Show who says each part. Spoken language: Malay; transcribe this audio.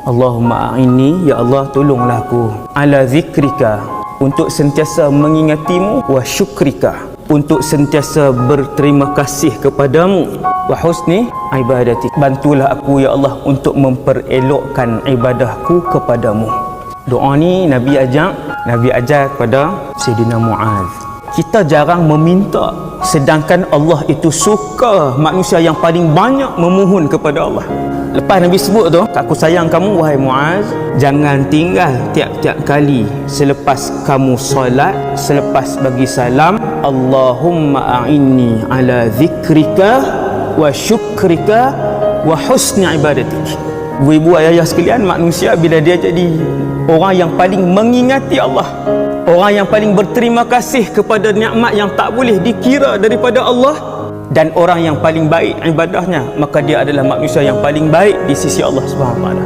Speaker 1: Allahumma a'inni, ya Allah tolonglah aku, ala zikrika, untuk sentiasa mengingatimu, wa syukrika, untuk sentiasa berterima kasih kepadamu, wa husni ibadati, bantulah aku ya Allah untuk memperelokkan ibadahku kepadamu. Doa ni Nabi ajar kepada Sayyidina Muaz. Kita jarang meminta, sedangkan Allah itu suka manusia yang paling banyak memohon kepada Allah. Lepas Nabi sebut tu, aku sayang kamu wahai Muaz, jangan tinggal tiap-tiap kali selepas kamu solat, selepas bagi salam, Allahumma a'inni ala zikrika wa syukrika wa husni ibadatik. Ibu-ibu ayah sekalian, manusia bila dia jadi orang yang paling mengingati Allah, orang yang paling berterima kasih kepada nikmat yang tak boleh dikira daripada Allah, dan orang yang paling baik ibadahnya, maka dia adalah manusia yang paling baik di sisi Allah Subhanahu wa taala.